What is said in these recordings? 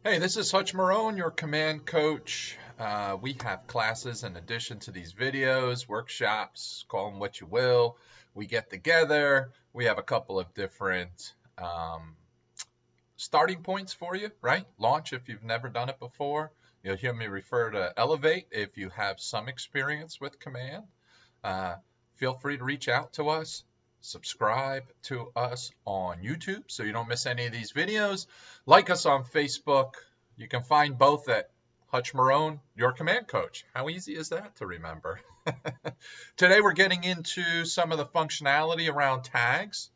Hey, this is Hutch Marone, your command coach. We have classes in addition to these videos, workshops, call them what you will. We get together. We have a couple of different starting points for you, right? Launch if you've never done it before. You'll hear me refer to Elevate if you have some experience with command. Uh, Feel free to reach out to us. Subscribe to us on YouTube so you don't miss any of these videos. Like us on Facebook. You can find both at Hutch Marone, your command coach. How easy is that to remember? Today we're getting into some of the functionality around tags.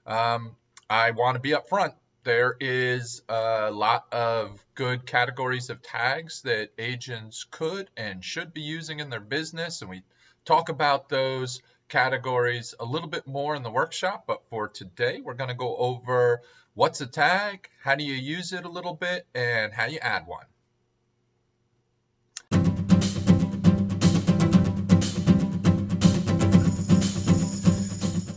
I want to be upfront. There is a lot of good categories of tags that agents could and should be using in their business, and we talk about those categories a little bit more in the workshop. But for today, we're going to go over what's a tag, how do you use it a little bit, and how you add one.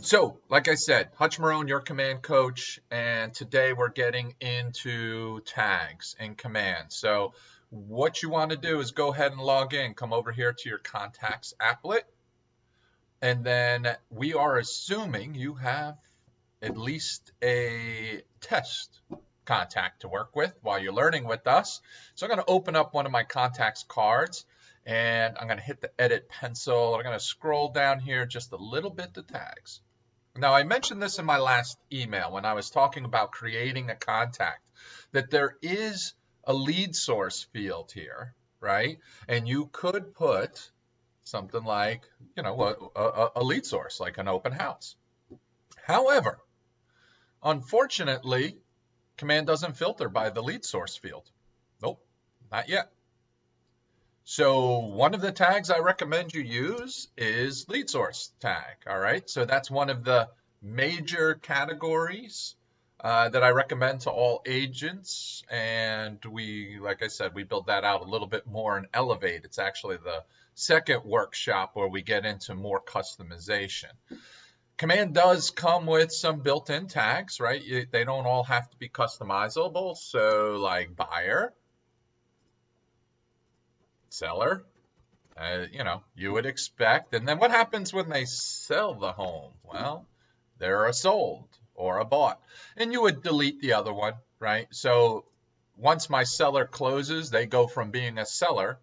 So, like I said, Hutch Marone, your command coach, and today we're getting into tags and commands. So, what you want to do is go ahead and log in, come over here to your contacts applet, and then we are assuming you have at least a test contact to work with while you're learning with us. So, I'm going to open up one of my contacts cards, and I'm going to hit the edit pencil. I'm going to scroll down here just a little bit to tags. Now, I mentioned this in my last email when I was talking about creating a contact, that there is a lead source field here, right? And you could put something like, a lead source, like an open house. However, unfortunately, command doesn't filter by the lead source field. Nope, not yet. So one of the tags I recommend you use is lead source tag. All right. So that's one of the major categories that I recommend to all agents. And like I said, we build that out a little bit more in Elevate. It's actually the second workshop where we get into more customization. Command does come with some built-in tags, right? They don't all have to be customizable. So like buyer, seller, you would expect. And then what happens when they sell the home? Well, they're a sold or a bought. And you would delete the other one, right? So once my seller closes, they go from being a seller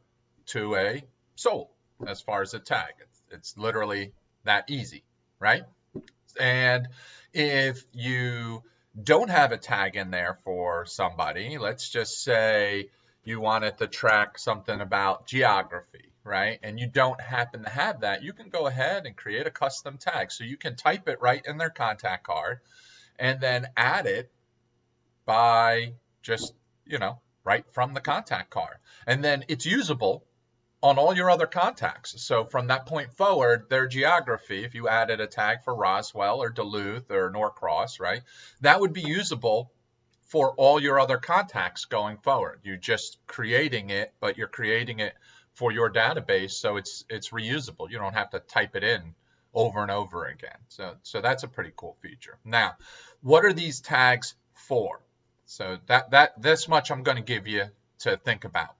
to a sold as far as a tag. It's literally that easy, right? And if you don't have a tag in there for somebody, let's just say you wanted to track something about geography, right? And you don't happen to have that, you can go ahead and create a custom tag. So you can type it right in their contact card and then add it by just, right from the contact card. And then it's usable on all your other contacts. So from that point forward, their geography, if you added a tag for Roswell or Duluth or Norcross, right, that would be usable for all your other contacts going forward. You're just creating it, but you're creating it for your database, so it's reusable. You don't have to type it in over and over again. So that's a pretty cool feature. Now, what are these tags for? So this much I'm going to give you to think about.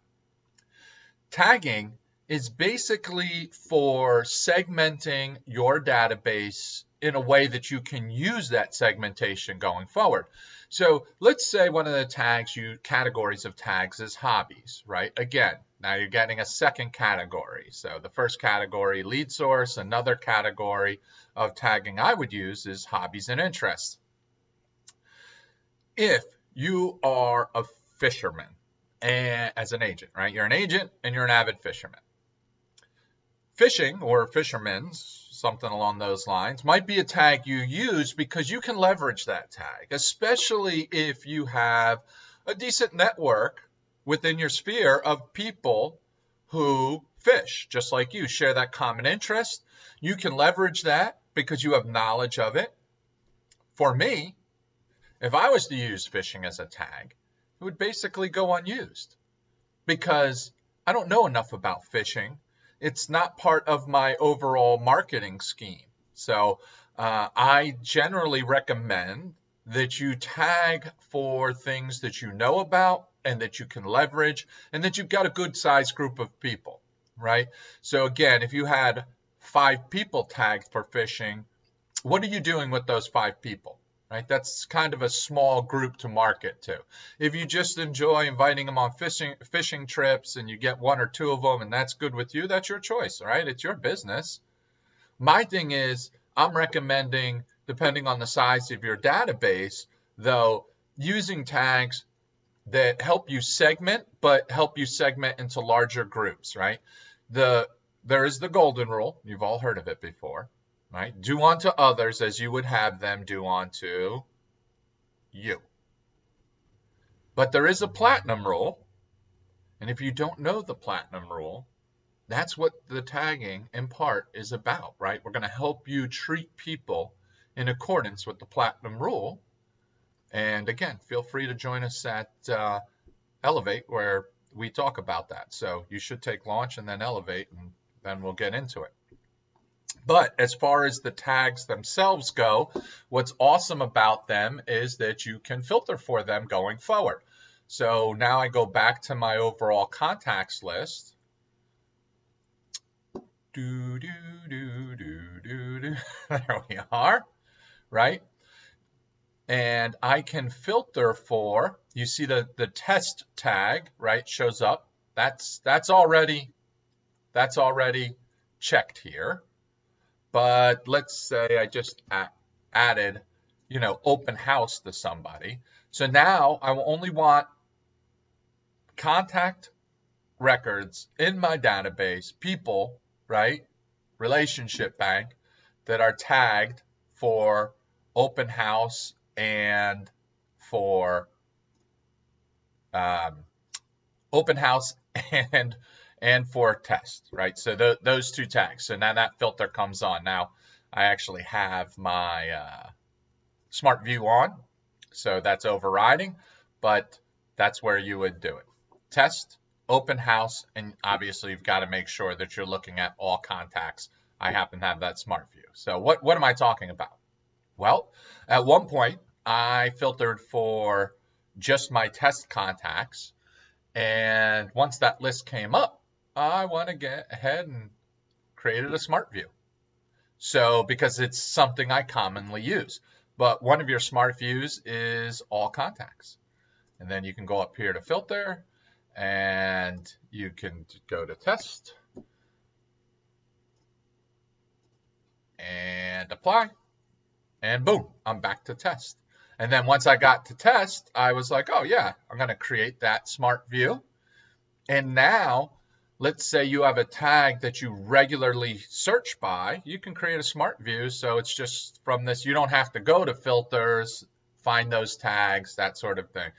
Tagging is basically for segmenting your database in a way that you can use that segmentation going forward. So let's say one of the categories of tags is hobbies, right? Again, now you're getting a second category. So the first category, lead source. Another category of tagging I would use is hobbies and interests. If you are a fisherman and as an agent, right? You're an agent and you're an avid fisherman. Fishing or fishermen's, something along those lines, might be a tag you use because you can leverage that tag, especially if you have a decent network within your sphere of people who fish, just like you, share that common interest. You can leverage that because you have knowledge of it. For me, if I was to use fishing as a tag, it would basically go unused because I don't know enough about fishing. It's not part of my overall marketing scheme. So I generally recommend that you tag for things that you know about and that you can leverage, and that you've got a good sized group of people, right? So again, if you had 5 people tagged for fishing, what are you doing with those 5 people? Right? That's kind of a small group to market to. If you just enjoy inviting them on fishing trips and you get 1 or 2 of them and that's good with you, that's your choice, right? It's your business. My thing is, I'm recommending, depending on the size of your database, though, using tags that help you segment, but help you segment into larger groups, right? There is the golden rule. You've all heard of it before. Right? Do unto others as you would have them do unto you. But there is a platinum rule, and if you don't know the platinum rule, that's what the tagging in part is about, right? We're going to help you treat people in accordance with the platinum rule. And again, feel free to join us at Elevate, where we talk about that. So you should take launch and then Elevate, and then we'll get into it. But as far as the tags themselves go, what's awesome about them is that you can filter for them going forward. So now I go back to my overall contacts list. There we are, right? And I can filter for, you see the test tag, right, shows up. That's already checked here. But let's say I just added, open house to somebody. So now I will only want contact records in my database, people, right, relationship bank, that are tagged for open house and for open house and for test, right? So those 2 tags. So now that filter comes on. Now I actually have my Smart View on, so that's overriding, but that's where you would do it. Test, open house, and obviously you've got to make sure that you're looking at all contacts. I happen to have that Smart View. So what am I talking about? Well, at one point I filtered for just my test contacts, and once that list came up, I want to get ahead and created a Smart View. So because it's something I commonly use. But one of your Smart Views is all contacts. And then you can go up here to filter, and you can go to test and apply, and boom, I'm back to test. And then once I got to test, I was like, oh yeah, I'm going to create that Smart View. And now, let's say you have a tag that you regularly search by, you can create a Smart View. So it's just from this, you don't have to go to filters, find those tags, that sort of thing.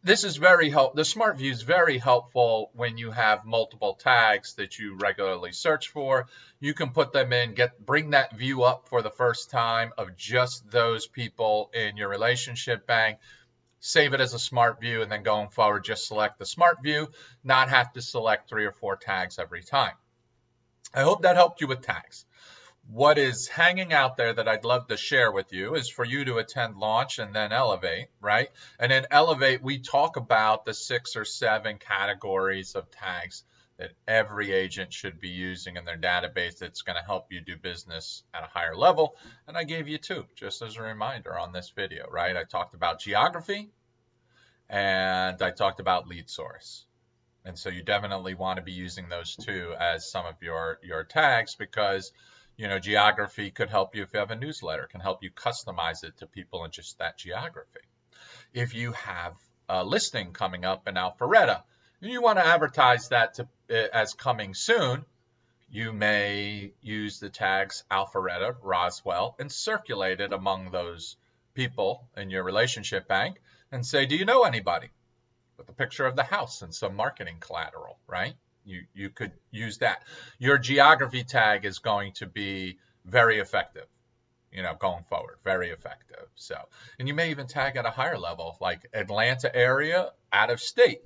This is the Smart View is very helpful when you have multiple tags that you regularly search for. You can put them in, bring that view up for the first time of just those people in your relationship bank. Save it as a Smart View, and then going forward, just select the Smart View, not have to select 3 or 4 tags every time. I hope that helped you with tags. What is hanging out there that I'd love to share with you is for you to attend launch and then Elevate, right? And in Elevate, we talk about the 6 or 7 categories of tags that every agent should be using in their database that's going to help you do business at a higher level. And I gave you 2, just as a reminder on this video, right? I talked about geography and I talked about lead source. And so you definitely want to be using those 2 as some of your tags, because geography could help you if you have a newsletter, can help you customize it to people in just that geography. If you have a listing coming up in Alpharetta, and you want to advertise that as coming soon, you may use the tags Alpharetta, Roswell, and circulate it among those people in your relationship bank and say, do you know anybody? With a picture of the house and some marketing collateral, right? You could use that. Your geography tag is going to be very effective, going forward, very effective. So, and you may even tag at a higher level, like Atlanta area, out of state.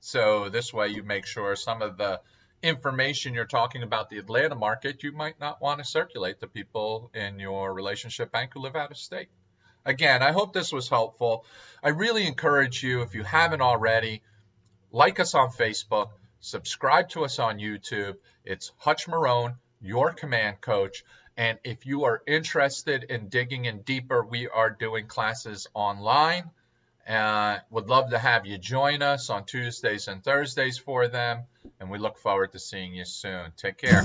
So this way you make sure some of the information you're talking about the Atlanta market, you might not want to circulate to people in your relationship bank who live out of state. Again, I hope this was helpful. I really encourage you, if you haven't already, like us on Facebook, subscribe to us on YouTube. It's Hutch Marone, your command coach. And if you are interested in digging in deeper, we are doing classes online. Would love to have you join us on Tuesdays and Thursdays for them. And we look forward to seeing you soon. Take care.